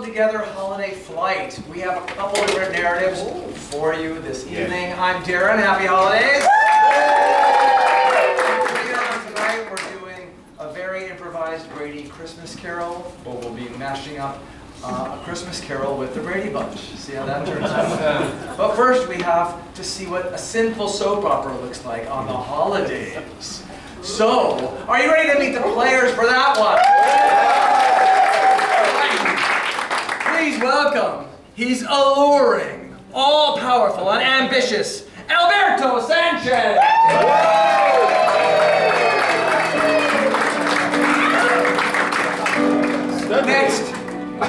cobbled together holiday flight. We have a couple of different narratives for you this evening. I'm Darren, happy holidays. Tonight we're doing a very improvised Brady Christmas Carol, where we'll be mashing up a Christmas Carol with the Brady Bunch. See how that turns out? But first we have to see what a Sinful soap opera looks like on the holidays. So, are you ready to meet the players for that one? Please welcome, he's alluring, all-powerful, and ambitious, Alberto Sanchez! Next,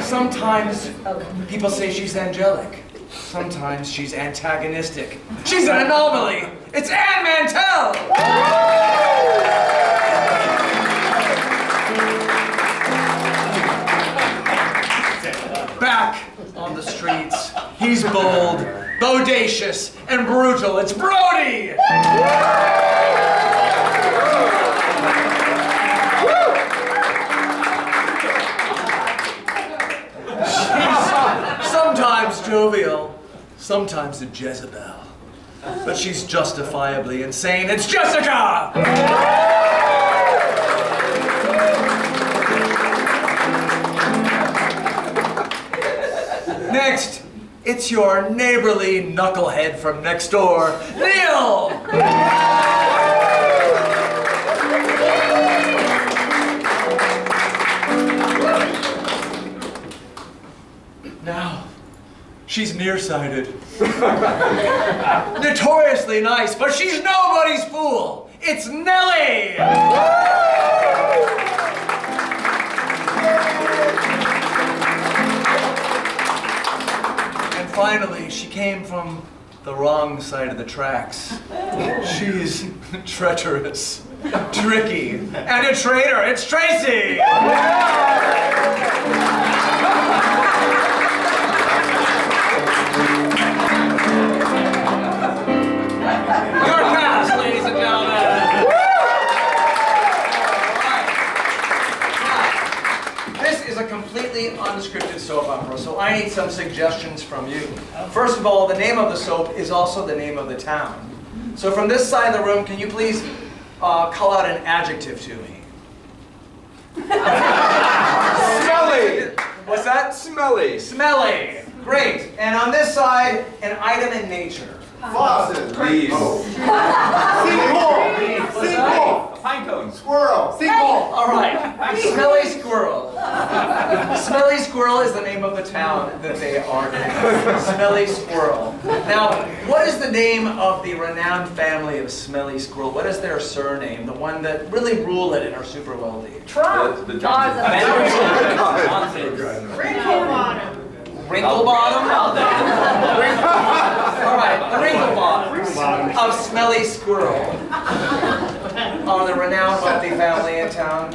sometimes people say she's angelic. Sometimes she's antagonistic. She's an anomaly! It's Anne Mantell! Back on the streets, he's bold, bodacious, and brutal. It's Brody! She's sometimes jovial, sometimes a Jezebel. But she's justifiably insane. It's Jessica! Next, it's your neighborly knucklehead from next door, Neil! Now, she's nearsighted. Notoriously nice, but she's nobody's fool. It's Nellie! And finally, she came from the wrong side of the tracks. She's treacherous, tricky, and a traitor. It's Tracy! Completely unscripted soap opera, so I need some suggestions from you. First of all, the name of the soap is also the name of the town. So from this side of the room, can you please call out an adjective to me? Smelly! What's that? Smelly. Smelly. Great. And on this side, an item in nature. Faucet. Leaves. Sinful. Sinful. Pine cone. Squirrel. Sinful. All right. Smelly Squirrel. Smelly Squirrel is the name of the town that they are in. Smelly Squirrel. Now, what is the name of the renowned family of Smelly Squirrel? What is their surname? The one that really rule it and are super wealthy. Trump. The Johnson. Wrinklebottom. Wrinklebottom? All right, the Wrinklebottoms of Smelly Squirrel are the renowned wealthy family in town.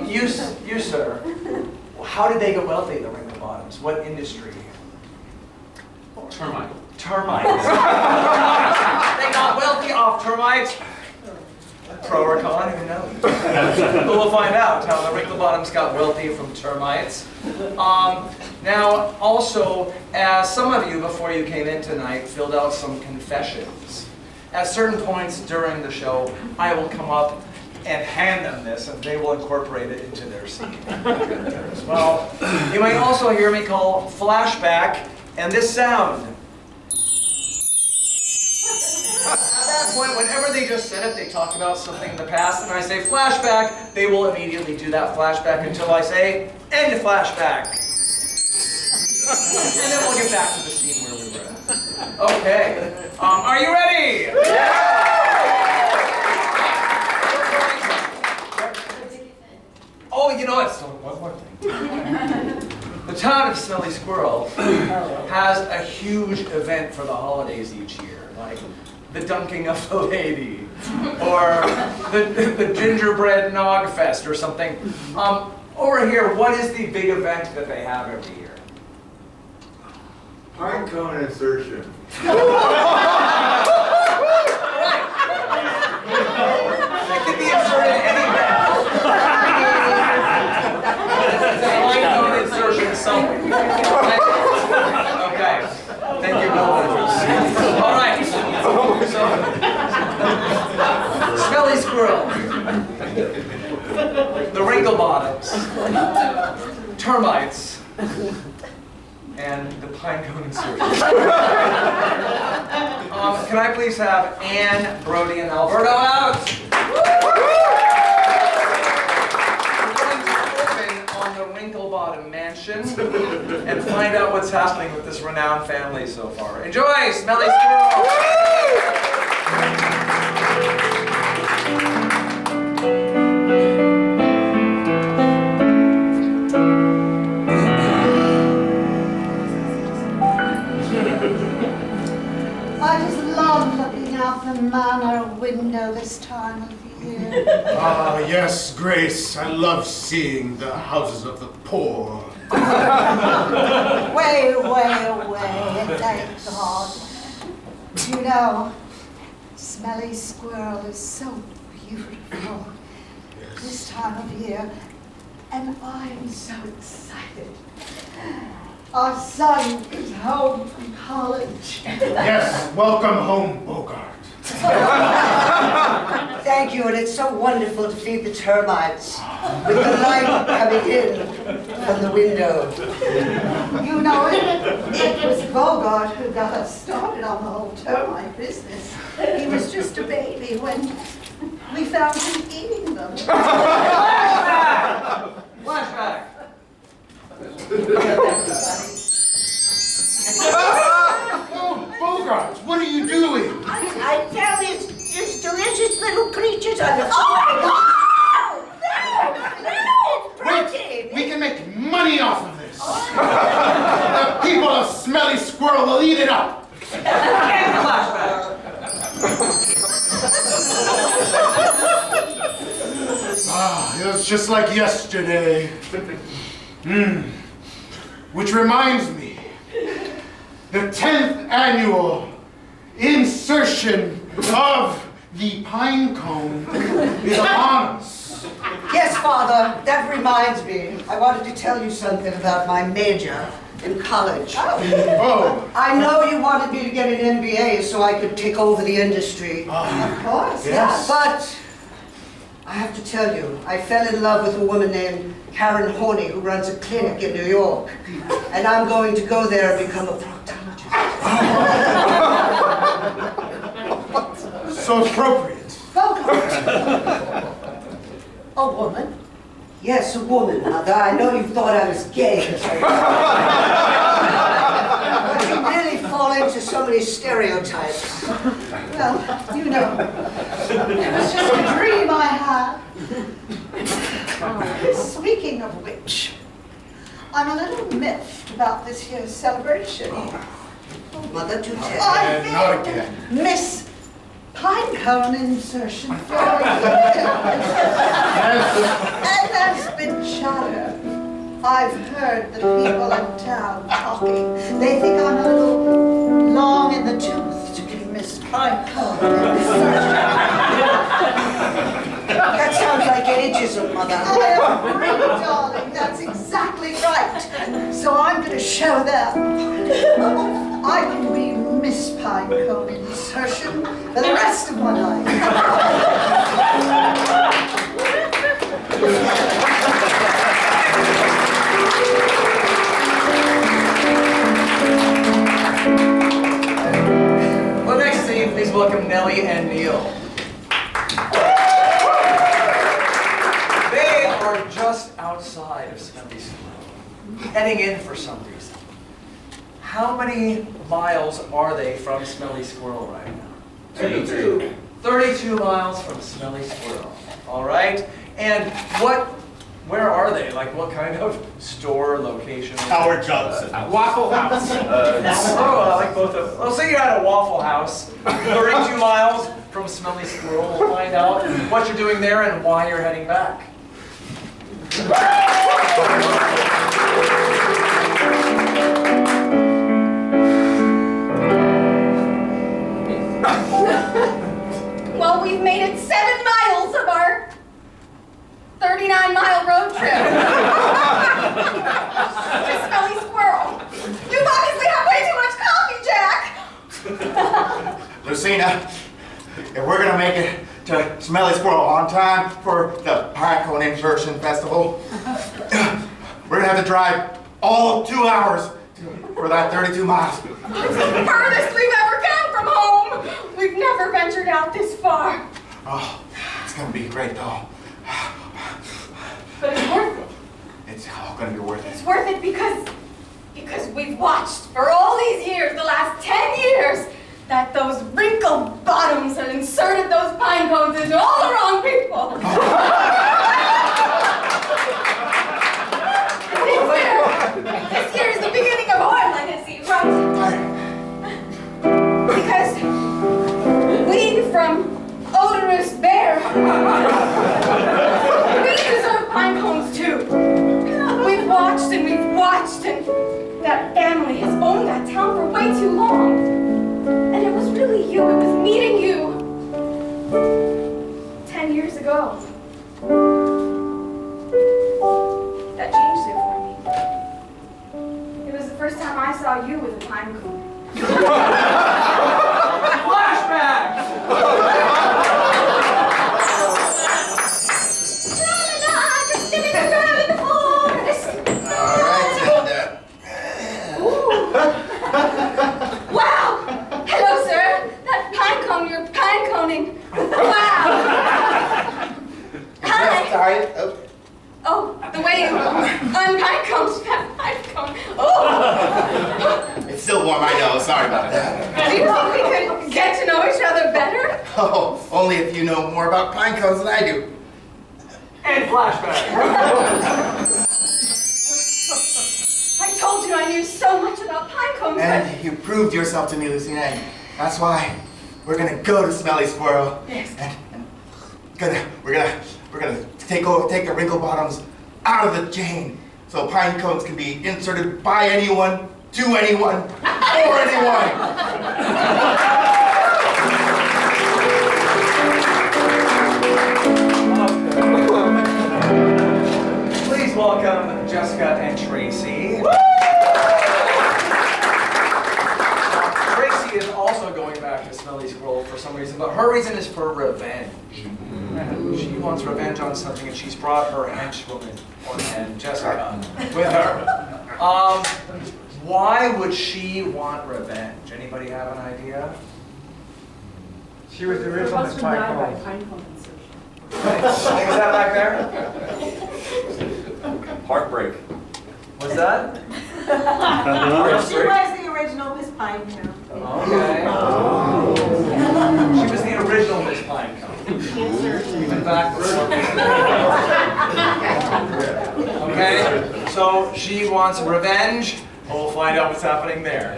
You sir, how did they get wealthy, the Wrinklebottoms? What industry? Termite. Termites. They got wealthy off termites. Pro or con, who knows? But we'll find out how the Wrinklebottoms got wealthy from termites. Now, also, as some of you before you came in tonight filled out some confessions. At certain points during the show, I will come up and hand them this, and they will incorporate it into their scene. Well, you might also hear me call flashback, and this sound. At that point, whenever they just said it, they talk about something in the past, and I say flashback, they will immediately do that flashback until I say end flashback. And then we'll get back to the scene where we were at. Okay. Are you ready? Yeah! Oh, you know what? So one more thing. The town of Smelly Squirrel has a huge event for the holidays each year, like the dunking of the lady, or the gingerbread nog fest, or something. Over here, what is the big event that they have every year? Pine cone insertion. It can be inserted anywhere. It's a pine cone insertion somewhere. termites and the pine cone insertion. Can I please have Anne, Brody, and Alberto out? We're going to open on the Wrinkle-Bottom Mansion and find out what's happening with this renowned family so far. Enjoy, Smelly Squirrel! I just love looking out the manor window this time of year. Ah, yes, Grace. I love seeing the houses of the poor. Way away, thank God. You know, Smelly Squirrel is so beautiful this time of year, and I'm so excited. Our son is home from college. Yes, welcome home, Bogart. Thank you, and it's so wonderful to feed the termites with the light coming in from the window. You know, it was Bogart who got us started on the whole termite business. He was just a baby when we found him eating them. Flashback! Oh, Bogart, what are you doing? I found these delicious little creatures on the floor. It's protein. We can make money off of this. The people of Smelly Squirrel will eat it up. And flashback! Ah, it was just like yesterday. Which reminds me, the 10th annual insertion of the pine cone is upon us. Yes, Father, that reminds me. I wanted to tell you something about my major in college. Oh, I know you wanted me to get an MBA so I could take over the industry. Of course, yes. But I have to tell you, I fell in love with a woman named Karen Horney who runs a clinic in New York. And I'm going to go there and become a proctologist. so appropriate. Bogart. A woman? Yes, a woman, Mother. I know you thought I was gay. But you really fall into so many stereotypes. Well, you know, it was just a dream I had. Speaking of which, I'm a little miffed about this year's celebration. Mother, do tell. I And not think again. Miss Pinecone insertion for a and there's been chatter. I've heard the people in town talking. They think I'm a little long in the tooth to give Miss Pinecone an insertion. That sounds like ageism, Mother. I agree, darling. That's exactly right. So I'm going to show them. I can be Miss Pinecone insertion for the rest of my life. Well, next scene, please welcome Nellie and Neil. They are just outside of Smelly Squirrel, heading in for some reason. How many miles are they from Smelly Squirrel right now? 32. 32 miles from Smelly Squirrel. All right. And where are they? Like, what kind of store location? Howard Johnson. Waffle House. Oh, I like both of them. Well, say you're at a Waffle House, 32 miles from Smelly Squirrel. We'll find out what you're doing there and why you're heading back. Well, we've made it 7 miles of our 39-mile road trip to Smelly Squirrel. You've obviously had way too much coffee, Jack. Lucina, if we're gonna make it to Smelly Squirrel on time for the Pine Cone Insertion Festival, we're we're gonna have to drive all 2 hours for that 32 miles. It's the furthest we've ever come from home. We've never ventured out this far. Oh, it's gonna be great though. But it's worth it. It's all gonna be worth It's it. worth it because we've watched for all these years, the last 10 years, that those wrinkled bottoms have inserted those pine cones into all the wrong people. This year is the beginning of our legacy, right? Because we from Odorous Bear, we deserve pine cones too. We've watched and that family has owned that town for way too long. And it was really you, it was meeting you 10 years ago that changed it for me. It was the first time I saw you with a pine cone. Flashback! Just sitting around in the forest. All right, Wow! Hello, sir. That pine cone you're pine coning. Wow! Hi. Sorry. Oh, the way you unpine coned that pine cone. Oh! It's still warm, I know. Sorry about that. Do you think we could get to know each other better? Oh, only if you know more about pine cones than I do. And flashback. I told you I knew so much about pine cones, but And you proved yourself to me, Lucina, and that's why we're gonna go to Smelly Squirrel. Yes. And we're gonna take the wrinkle bottoms out of the chain, so pine cones can be inserted by anyone, to anyone, for anyone. Please welcome Jessica and Tracy. Tracy is also going back to Smelly Squirrel for some reason, but her reason is for revenge. She wants revenge on something, and she's brought her henchwoman, and Jessica, with her. Why would she want revenge? Anybody have an idea? She was the Her original husband pine died by cone. pine cone insertion. Is that back there? Heartbreak. What's that? She was the original Miss Pine Cone. Okay. She was the original Miss Pinecone. Even back before. Okay, so she wants revenge. We'll find out what's happening there.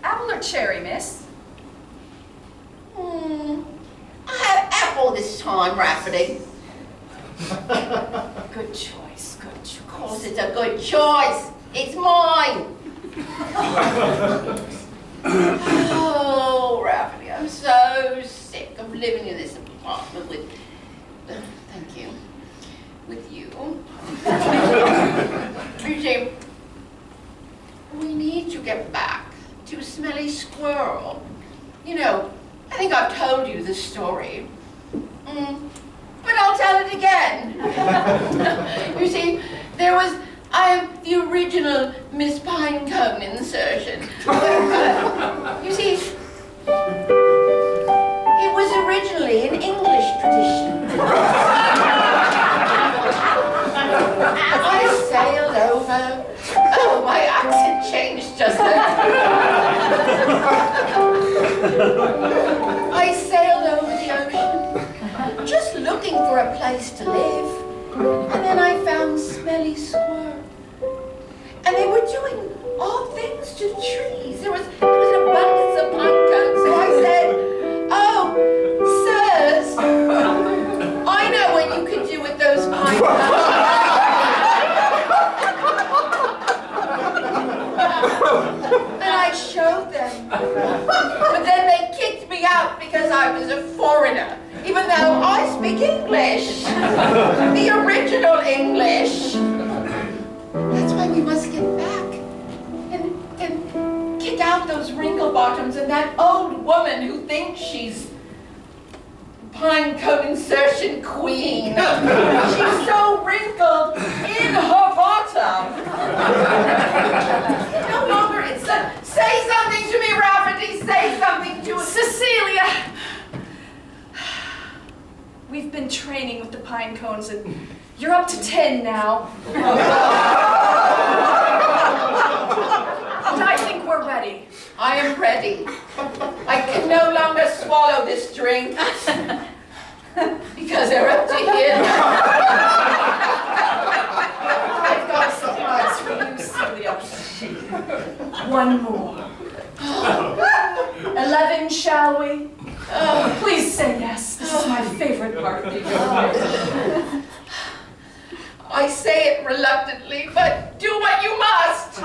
apple or cherry, miss? I have apple this time, Rafferty. Good choice, good choice. Of course it's a good choice. It's mine. Oh, Rafferty, I'm so sick of living in this apartment with, thank you, with you. You see, we need to get back to Smelly Squirrel. You know, I think I've told you this story. But I'll tell it again. You see, I am the original Miss Pinecone insertion. You see, it was originally an English tradition. I sailed over. Oh, my accent changed just then. I sailed over the ocean, just looking for a place to live. And then I found Smelly Squirrel. And they were doing odd things to trees. There was an abundance of pine cones. So I said, "Oh, sirs, I know what you can do with those pine cones." And I showed them. But then they kicked me out because I was a foreigner, even though I speak English. The original English. That's why we we must get back and kick out those wrinkle bottoms and that old woman who thinks she's pine cone insertion queen. She's so wrinkled in her bottom. No longer it's say something to me, Rafferty. Say something to us. Cecilia! We've been training with the pine cones and you're up to 10 now. And I think we're ready. I am ready. I can no longer swallow this drink because they're up to here. I've got a surprise for you, Celia. One more. 11, shall we? Please say yes. This is my favorite part. I say it reluctantly, but do what you must.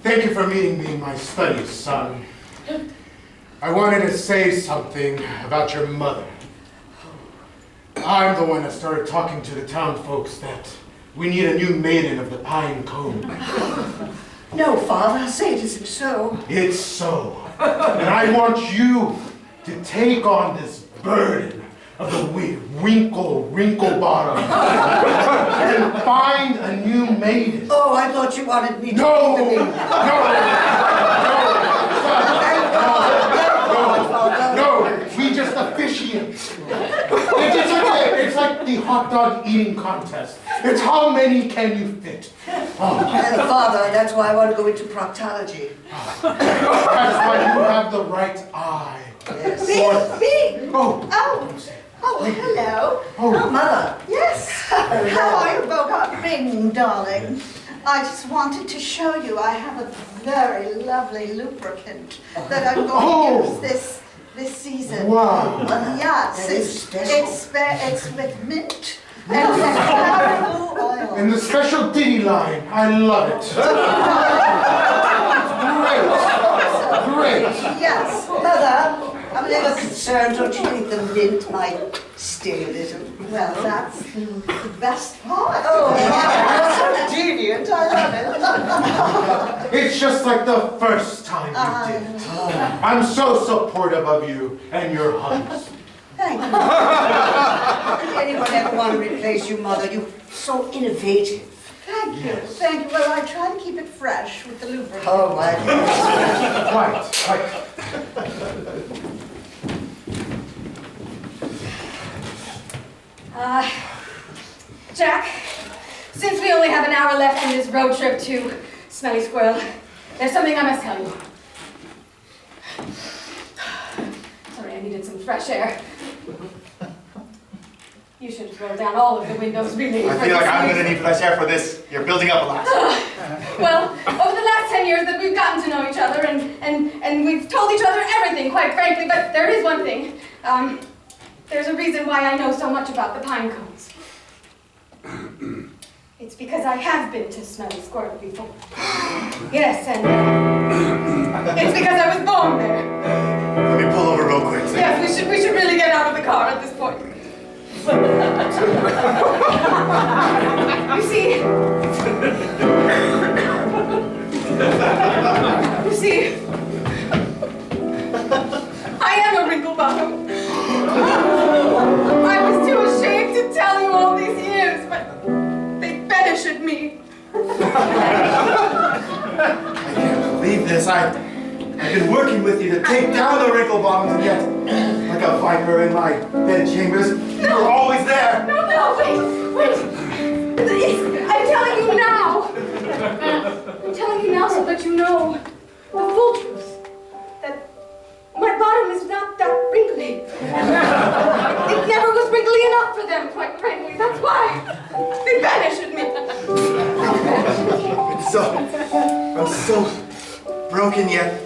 Thank you for meeting me in my studies, son. I wanted to say something about your mother. I'm the one that started talking to the town folks that we need a new maiden of the pine cone. No, Father, say it isn't so. It's so. And I want you to take on this burden of the wrinkle bottom and find a new maiden. Oh, I thought you wanted me to No! leave the No! No! We just officiate. It's like the hot dog eating contest. It's how many can you fit? Oh. And Father, that's why I want to go into proctology. That's why you have the right eye. Yes. Big. Oh. Oh, hello. Oh. Mother. Yes. How are you, Bogart Ring, darling? I just wanted to show you I have a very lovely lubricant that I'm going to use this season. Wow. Yes, That is special. it's with mint and caramel oil. And the special ditty line, I love it. Great. Yes. Mother, I'm a little concerned. Don't you think the mint might stay a little? Well, that's the best part. Oh, you're so deviant. I love it. It's just like the first time you did it. I'm so supportive of you and your hugs. Thank you. Did anyone ever want to replace you, Mother? You're so innovative. Thank you. Thank you. Well, I try to keep it fresh with the lubricant. Oh, my goodness. Quite. Jack, since we only have an hour left in this road trip to Smelly Squirrel, there's something I must tell you. Sorry, I needed some fresh air. You should roll down all of the windows, really. I feel like I'm gonna need fresh air for this. You're building up a lot. Well, over the last 10 years that we've gotten to know each other and we've told each other everything, quite frankly, but there is one thing. There's a reason why I know so much about the pine cones. It's because I have been to Smelly Squirrel before. Yes, and it's because I was born there. Let me pull over real quick. So Yes, we should really get out of the car at this point. You see, I am a wrinkle bottom. I was too ashamed to tell you all these years, but they benefited me. I can't believe this. I've been working with you to take down the wrinkle bottoms, and yet, like a viper in my bed chambers, you were always there. No, wait. I'm telling you now. I'm telling you now so that you know the full truth. That my bottom is not that wrinkly. It never was wrinkly enough for them, quite frankly. That's why they banished me. I'm so broken yet.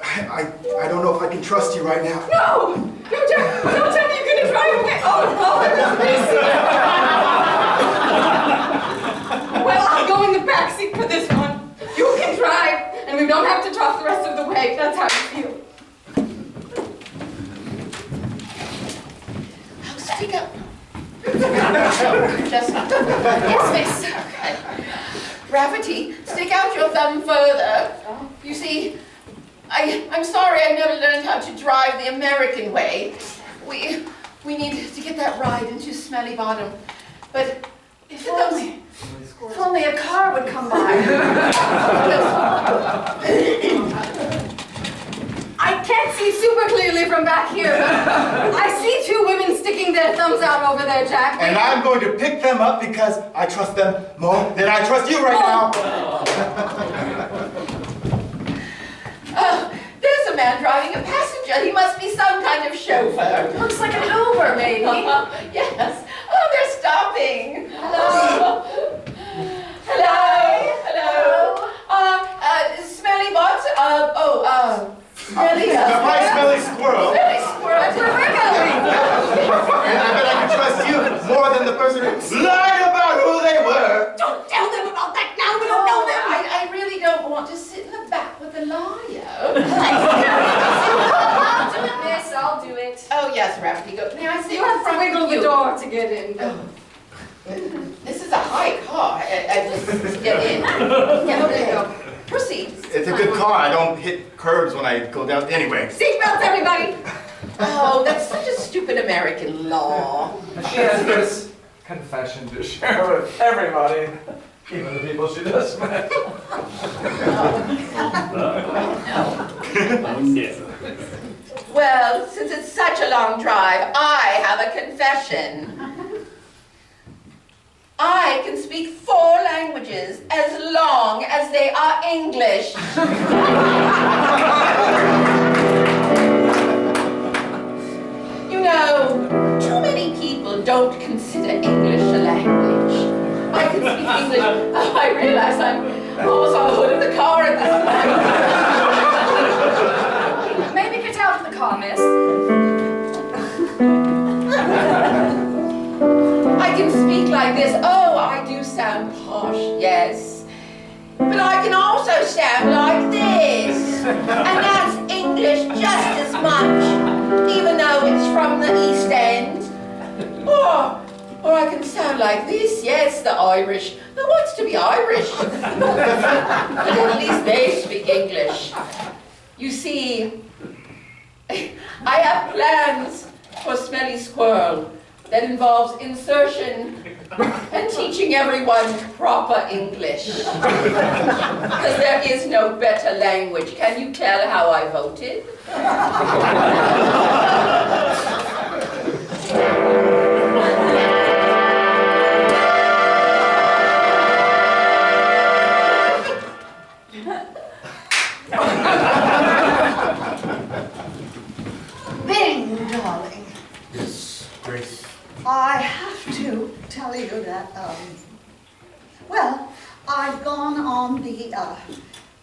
I don't know if I can trust you right now. No, Jack, don't tell me you're going to drive away. Oh, that's crazy. Well, I'll go in the back seat for this one. You can drive, and we don't have to talk the rest of the way. That's how you feel. Just, yes, miss. Rafferty, stick out your thumb further. You see, I'm sorry I never learned how to drive the American way. We need to get that ride into Smelly Bottom. But if only a car would come by. I can't see super clearly from back here, but I see two women sticking their thumbs out over there, Jack. And I'm going to pick them up because I trust them more than I trust you right now. Oh, there's a man driving a passenger. He must be some kind of chauffeur. Looks like an Uber, maybe. Yes. Oh, they're stopping. Hello. Hello. Hello. Smelly what? Smelly. Hi, Smelly Squirrel. Smelly Squirrel. That's where we're going. And I bet I can trust you more than the person who lied about who they were. Don't tell them about that now. We don't know them. I really don't want to sit in the back with a liar. I'll do it, miss. I'll do it. Oh, yes, Rafferty, go. May I sit You in have to front wiggle of the you? door to get in. This is a high car. I just get in. Yeah, okay. Proceed. It's a good car. I don't hit curbs when I go down. Anyway. Seatbelts, everybody. Oh, that's such a stupid American law. She has this confession to share with everybody, even the people she just met. Well, since it's such a long drive, I have a confession. I can speak 4 languages as long as they are English. You know, too many people don't consider English a language. I can speak English. Oh, I realize I'm almost on the hood of the car at this point. Maybe get out of the car, miss. I can speak like this. Oh, I do sound posh, yes. But I can also sound like this. And that's English just as much, even though it's from the East End. Or I can sound like this, yes, the Irish. Who wants to be Irish? But at least they speak English. You see, I have plans for Smelly Squirrel that involves insertion and teaching everyone proper English. Because there is no better language. Can you tell how I voted? Bing, darling. Yes, Grace. I have to tell you that, well, I've gone on the,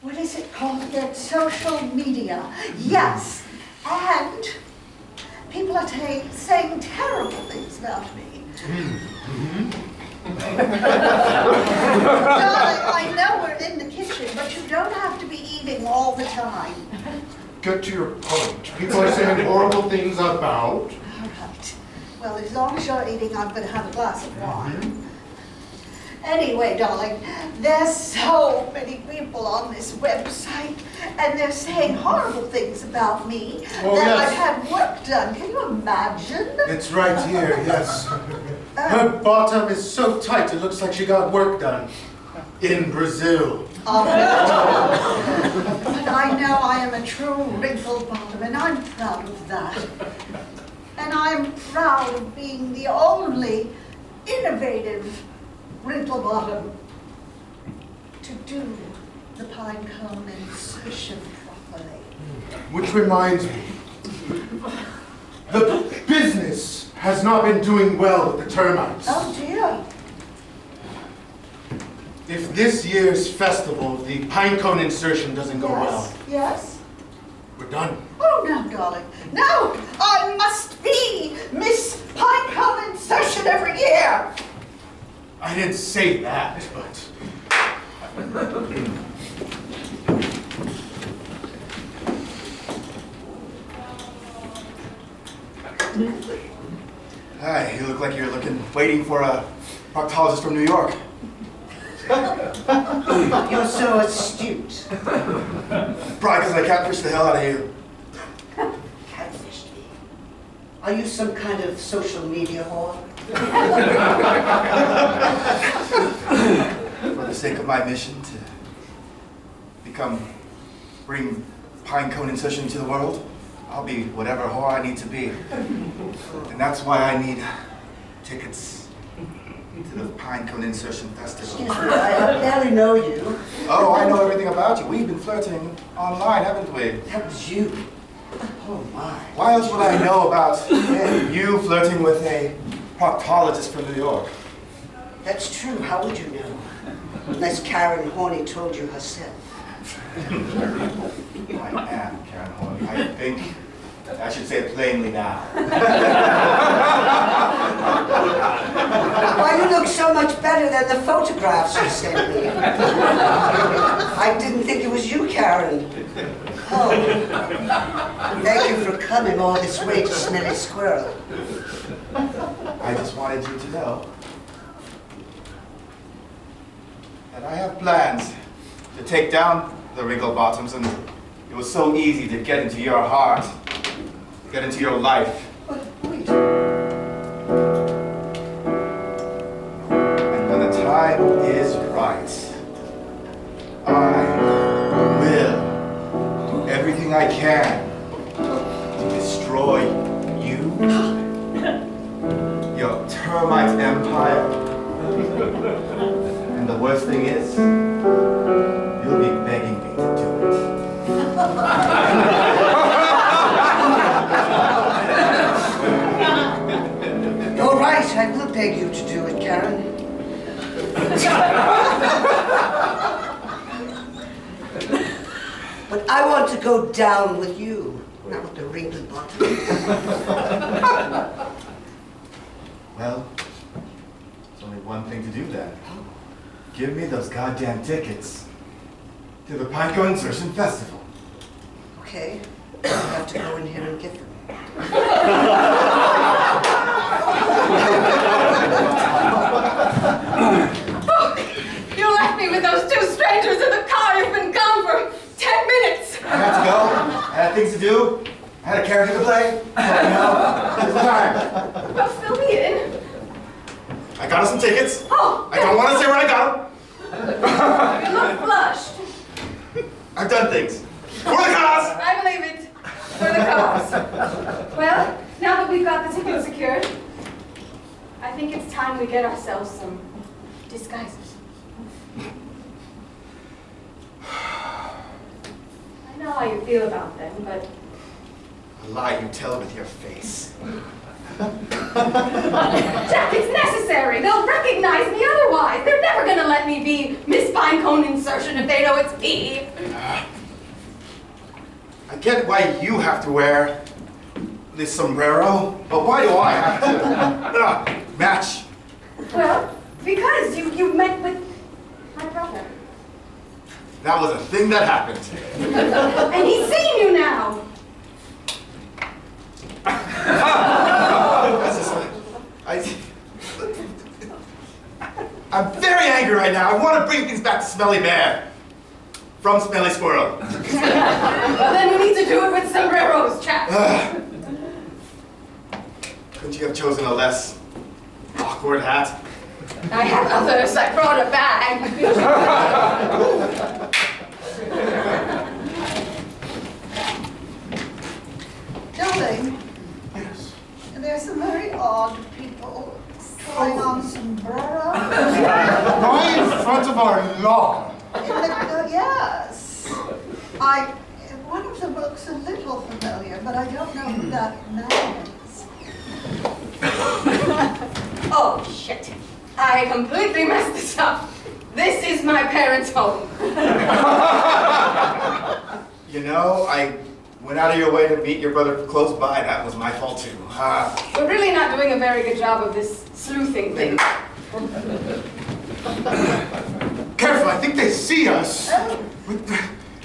what is it called again? Social media. Yes. And people are saying terrible things about me. Darling, I know we're in the kitchen, but you don't have to be eating all the time. Get to your point. People are saying horrible things about. All right. Well, as long as you're eating, I'm going to have a glass of wine. Anyway, darling, there's so many people on this website, and they're saying horrible things about me, Oh, that yes. I've had work done. Can you imagine? It's right here, yes. Her bottom is so tight, it looks like she got work done. In Brazil. But I know I am a true wrinkled bottom, and I'm proud of that. And I'm proud of being the only innovative wrinkled bottom to do the pine cone insertion properly. Which reminds me, the business has not been doing well with the termites. Oh dear. If this year's festival, the pine cone insertion doesn't go well, Yes? we're done. Oh, no, darling. No! I must be Miss Pine Cone Insertion every year! I didn't say that, but... Hi, you look like you're waiting for a proctologist from New York. You're so astute. Probably because I catfished the hell out of you. Catfished me. Are you some kind of social media whore? For the sake of my mission to bring pine cone insertion to the world, I'll be whatever whore I need to be. And that's why I need tickets to the Pine Cone Insertion Festival. Excuse me, I barely know you. Oh, I know everything about you. We've been flirting online, haven't we? That was you. Oh my. Why else would I know about you flirting with a proctologist from New York? That's true. How would you know? Unless Karen Horney told you herself. I am Karen Horney. I think I should say it plainly now. Why, you look so much better than the photographs you sent me. I didn't think it was you, Karen. Oh. Thank you for coming all this way to Smelly Squirrel. I just wanted you to know that I have plans to take down the wrinkle bottoms, and it was so easy to get into your heart, get into your life. But wait. And when the time is right, I will do everything I can to destroy you, your termite empire, and the worst thing is, you'll be begging me to do it. You're right, I will beg you to do it, Karen. But I want to go down with you, not with the wrinkled bottom. Well, there's only one thing to do then. Give me those goddamn tickets to the Pine Cone Insertion Festival. Okay, I have to go in here and get them. You left me with those two strangers in the car. You've been gone for 10 minutes. I had to go. I had things to do. I had a character to play. It's time. Well, fill me in. I got us some tickets. Oh, I don't want to say where I got you look flushed. them. I've done things. For the cause! I believe it. For the cause. Well, now that we've got the ticket secured, I think it's time we get ourselves some disguises. I know how you feel about them, but A lie you tell with your face. Jack, it's necessary. They'll recognize me otherwise. They're never gonna let me be Miss Pinecone Insertion if they know it's me. I get why you have to wear this sombrero, but why do I have to match? Well, because you met with my brother. That was a thing that happened. And he's seen you now. That's just, I'm very angry right now. I want to bring things back to Smelly Bear. From Smelly Squirrel. Well, then we need to do it with sombreros, Jack. Couldn't you have chosen a less awkward hat? I have others. I brought a bag. Darling, Yes. there's some very odd people trying on sombreros. Right in front of our lawn. Yes. One of them looks a little familiar, but I don't know who that man is. Oh, shit. I completely messed this up. This is my parents' home. You know, I went out of your way to meet your brother close by. That was my fault too. We're really not doing a very good job of this sleuthing thing. Careful, I think they see us.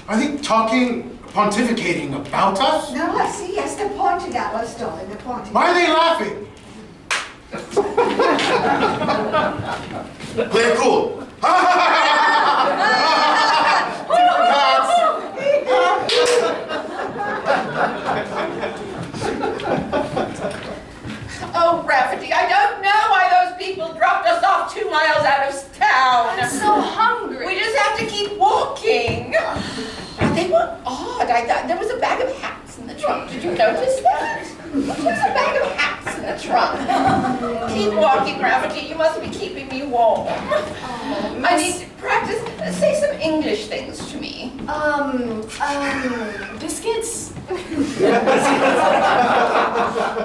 Are they talking, pontificating about us? No, I see. Yes, they're pointing at us, darling. They're pointing. Why are they laughing? Play it cool. Different hats. Oh, Rafferty, I don't know why those people dropped us off 2 miles out of town. I'm so hungry. We just have to keep walking. They were odd. I thought there was a bag of hats in the trunk. Did you notice that? There's a bag of hats in the trunk. Keep walking, Rafferty. You must be keeping me warm. I need to practice. Say some English things to me. Biscuits?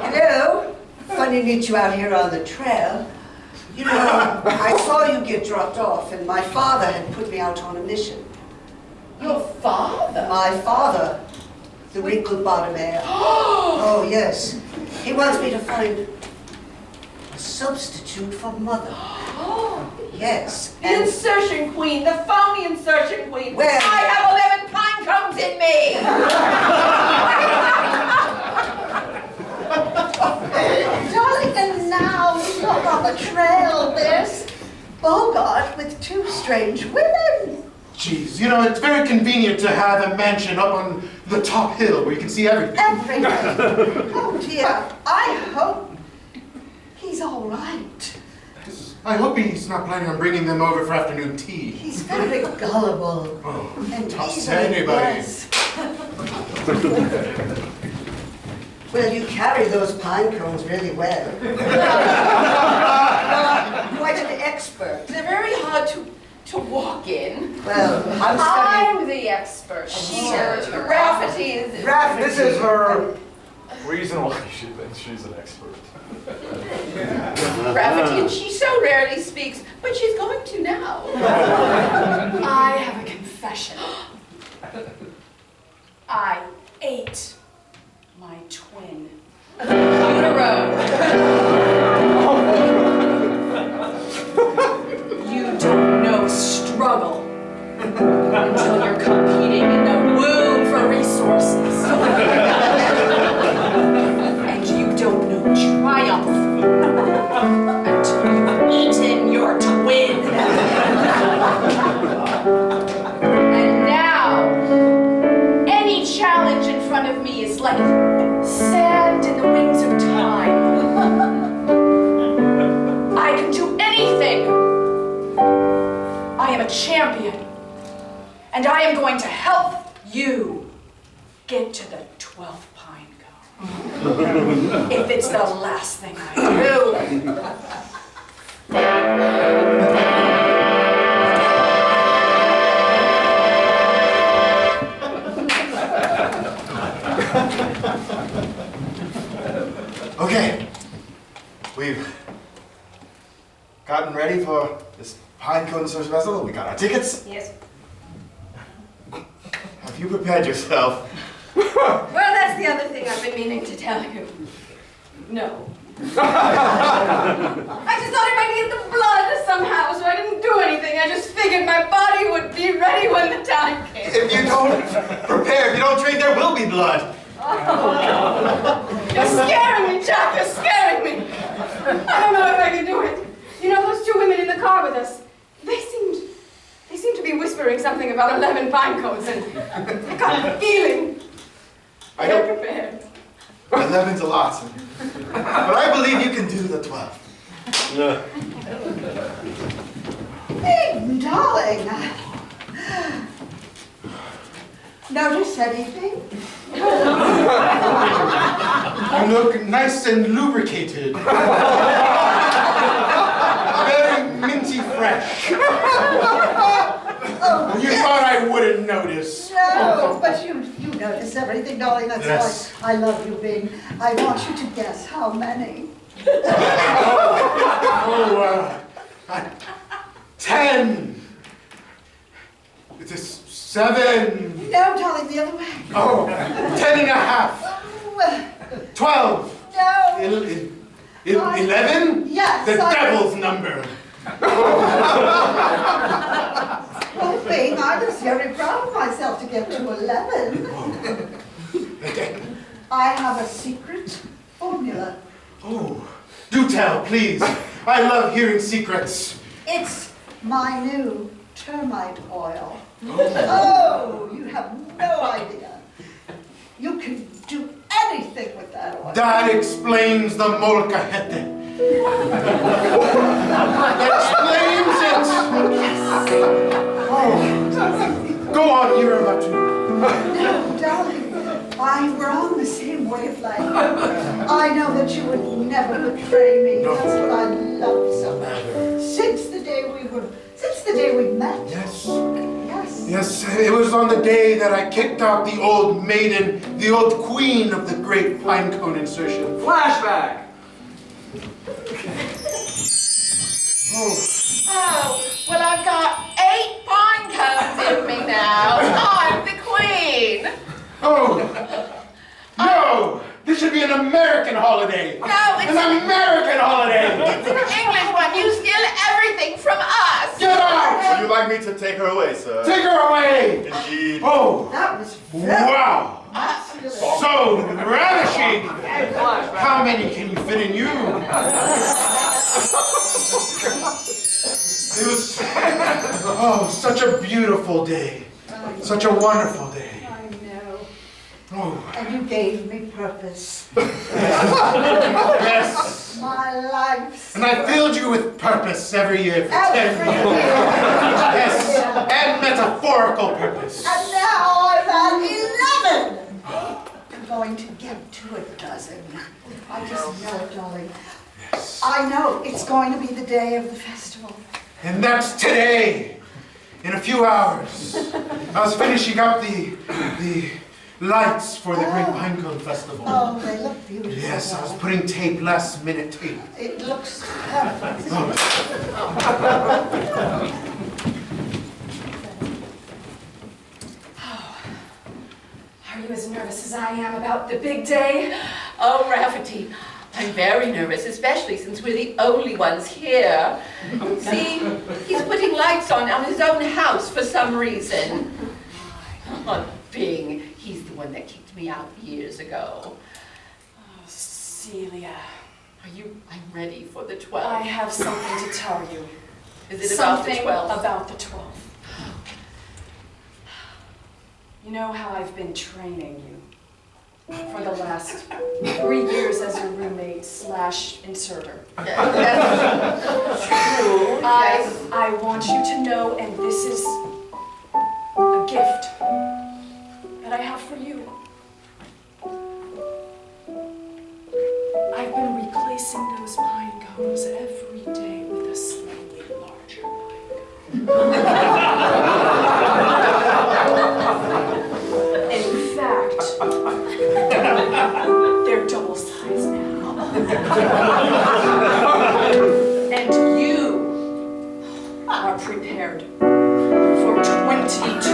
Hello. Funny to meet you out here on the trail. You know, I saw you get dropped off, and my father had put me out on a mission. Your father? My father, the wrinkle-bottom heir. Oh, yes. He wants me to find a substitute for Mother. Yes. The insertion queen, the phony insertion queen. Well- I have 11 pine cones in me. Darling, and now look on the trail. There's Bogart with 2 strange women. Jeez, you know, it's very convenient to have a mansion up on the top hill where you can see everything. Everything. Oh dear, I hope he's all right. I hope he's not planning on bringing them over for afternoon tea. He's very gullible Oh, and toss to easily anybody. blessed. Well, you carry those pine cones really well. You're quite an expert. They're very hard to walk in. Well, I'm studying. I'm the expert. Rafferty is. Rafferty. This is her reason why she thinks she's an expert. Rafferty, and she so rarely speaks, but she's going to now. I have a confession. I ate my twin. You don't know struggle until you're competing in the womb for resources. And you don't know triumph until you've eaten your twin. And now, any challenge in front of me is like sand in the wings of time. I can do anything. I am a champion. And I am going to help you get to the 12th pine cone. If it's the last thing I do. Okay, we've gotten ready for this pine cone search vessel. We got our tickets. Yes. Have you prepared yourself? Well, that's the other thing I've been meaning to tell you. No. I just thought I might get the blood somehow, so I didn't do anything. I just figured my body would be ready when the time came. If you don't prepare, if you don't train, there will be blood. You're scaring me, Jack. You're scaring me. I don't know if I can do it. You know those 2 women in the car with us? They seemed to be whispering something about 11 pine cones, and I got a feeling. I They're don't. prepared. 11's a lot. But I believe you can do the 12. Hey, darling. Notice anything? You look nice and lubricated. Very minty fresh. Oh, You thought I wouldn't notice. no, but you notice everything, darling. That's Yes. why I love you, Bing. I want you to guess how many. 10. It's a 7. No, darling, the other way. Oh, 10 and a half. Oh, 12. no. 11? Yes, The I- devil's number. Well, Bing, I was very proud of myself to get to 11. I have a secret formula. Oh, do tell, please. I love hearing secrets. It's my new termite oil. Oh, you have no idea. You can do anything with that oil. That explains the molcajete. Explains it. Oh. Go on, you're about to. No, darling, we're on the same wavelength. I know that you would never betray me. No. That's what I love so much. Since the day we met. Yes. Yes. Yes, it was on the day that I kicked out the old maiden, the old queen of the great pinecone insertion. Flashback. Oh. Oh, well, I've got 8 pine cones in me now. I'm the queen. Oh. No! This should be an American holiday. No, it's An American holiday. It's an English one. You steal everything from us. Get out! Would you like me to take her away, sir? Take her away! Indeed. Oh. That was Wow! So ravishing! Flashback. How many can you fit in you? It was, oh, such a beautiful day. Such a wonderful day. I know. Oh, And you gave me purpose. yes. My life. And I filled you with purpose every year for 10 Every years. year. Yes, and metaphorical purpose. And now I'm at 11. I'm going to get to a dozen. I just know it, darling. Yes. I know it's going to be the day of the festival. And that's today. In a few hours. I was finishing up the lights for the Great Pinecone Festival. Oh, they look beautiful. Yes, I was putting tape, last minute tape. It looks perfect. Oh. Are you as nervous as I am about the big day? Oh, Rafferty, I'm very nervous, especially since we're the only ones here. See, he's putting lights on his own house for some reason. Oh, Bing, he's the one that kicked me out years ago. Oh, Celia, I'm ready for the 12th. I have something to tell you. Is it about the Something 12th? about the 12th. You know how I've been training you for the last 3 years as your roommate / inserter. That's true. Yes. I want you to know, and this is a gift that I have for you. I've been replacing those pine cones every day with a slightly larger pine cone. In fact, they're double size now. And you are prepared for 22.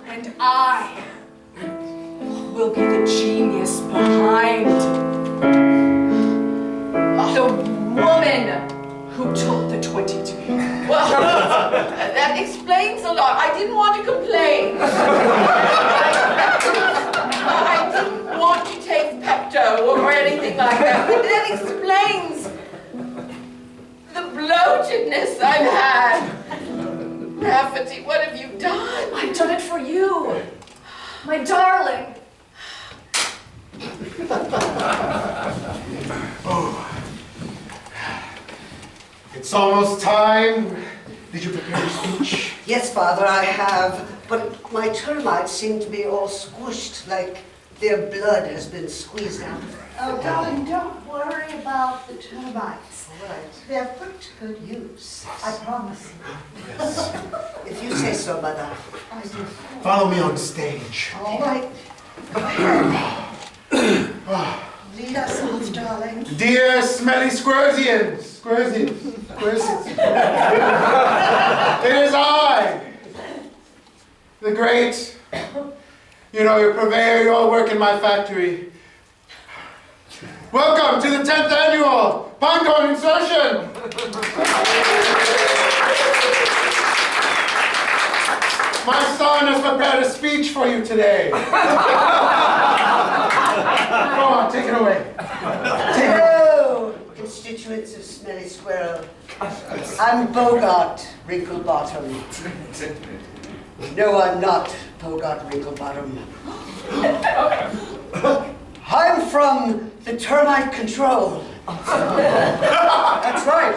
And I will be the genius behind the woman who took the 22. Well, that explains a lot. I didn't want to complain. I didn't want to take Pepto or anything like that. But that explains the bloatedness I've had. Rafferty, what have you done? I've done it for you, my darling. Oh. It's almost time. Did you prepare your speech? Yes, Father, I have. But my termites seem to be all squished, like their blood has been squeezed out. Oh, darling, don't worry about the termites. All right. They're put to good use. I promise you. Yes. If you say so, Mother. I do. Follow me on stage. All right. Go ahead. Lead us off, darling. Dear Smelly Squirrelsians. It is I, the great, your purveyor, you all work in my factory. Welcome to the 10th annual Pinecone Insertion. My son has prepared a speech for you today. Go on, take it away. Hello, constituents of Smelly Squirrel. I'm Bogart Wrinklebottom. No, I'm not Bogart Wrinklebottom. I'm from the termite control. That's right.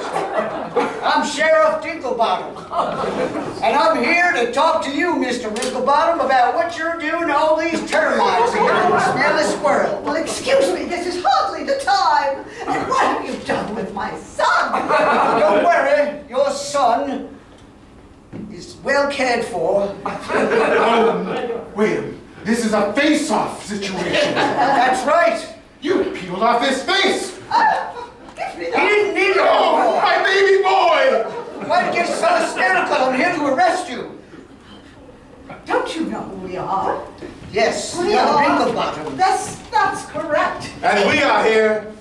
I'm Sheriff Dinklebottom. And I'm here to talk to you, Mr. Wrinklebottom, about what you're doing to all these termites here in Smelly Squirrel. Well, excuse me, this is hardly the time. And what have you done with my son? Don't worry, your son is well cared for. Wait a minute. This is a face-off situation. That's right. You peeled off his face. Give me He that. didn't need it. Oh, my baby boy. Why'd you get so hysterical? I'm here to arrest you. Don't you know who we are? Yes, We you're are. Wrinklebottom. That's correct. And we are here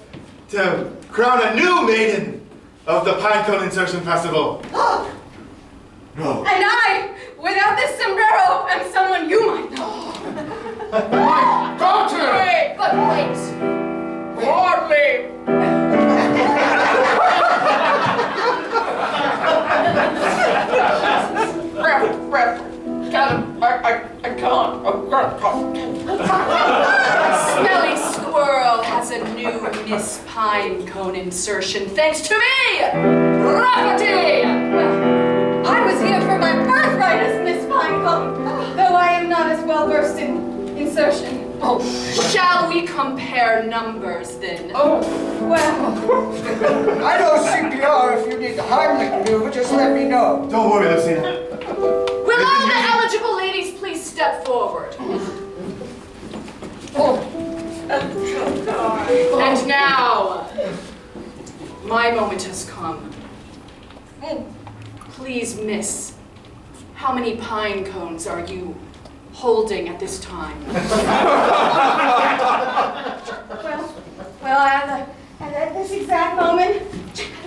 to crown a new maiden of the Pinecone Insertion Festival. No. And I, without this sombrero, am someone you might know. My daughter. Wait, but wait. Hardly. Ref, I can't. Smelly Squirrel has a new Miss Pinecone insertion, thanks to me, Rafferty! I was here for my birthright as Miss Pinecone, though I am not as well versed in insertion. Oh, shall we compare numbers then? Oh, well. I know CPR. If you need the Heimlich maneuver, just let me know. Don't worry, Lucina. Will all the eligible ladies please step forward? And now, my moment has come. Please, miss, how many pine cones are you holding at this time? Well, at this exact moment, I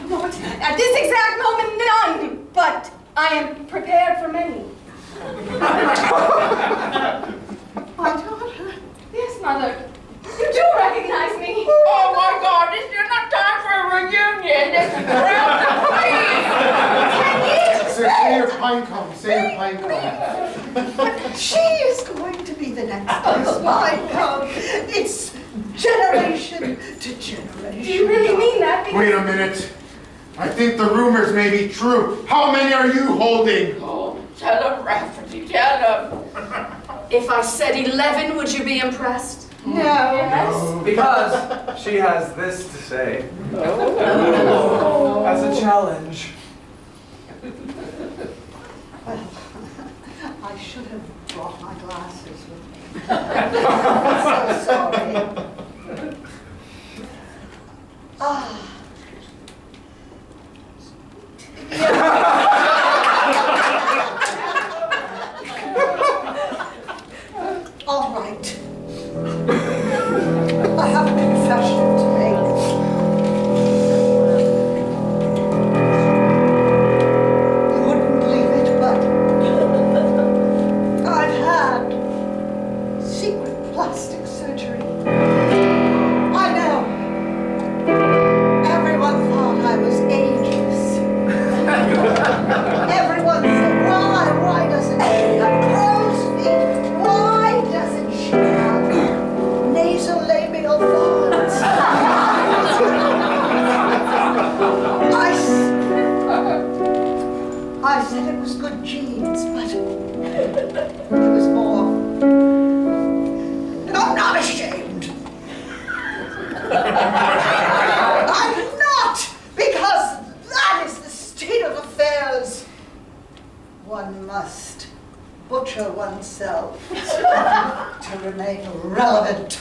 don't know what, at this exact moment, none, but I am prepared for many. My daughter. Yes, mother. You do recognize me. Oh my God, this is not time for a reunion. This is Say your pine cone. Say your pine cone. But she is going to be the next Miss Pinecone. It's generation to generation. Do you really mean that? Because Wait a minute. I think the rumors may be true. How many are you holding? oh, tell him, Rafferty, tell him. If I said 11, would you be impressed? No. Yes. Because she has this to say. As a challenge. Well, I should have brought my glasses with me. I'm so sorry. All right. I have a confession to make. You wouldn't believe it, but I've had secret plastic surgery. I know. Everyone thought I was ageless. Everyone said, why doesn't she have crow's feet? Why doesn't she have nasolabial folds? I said it was good genes, but it was more. And I'm not ashamed. I'm not, because that is the state of affairs. One must butcher oneself to remain relevant.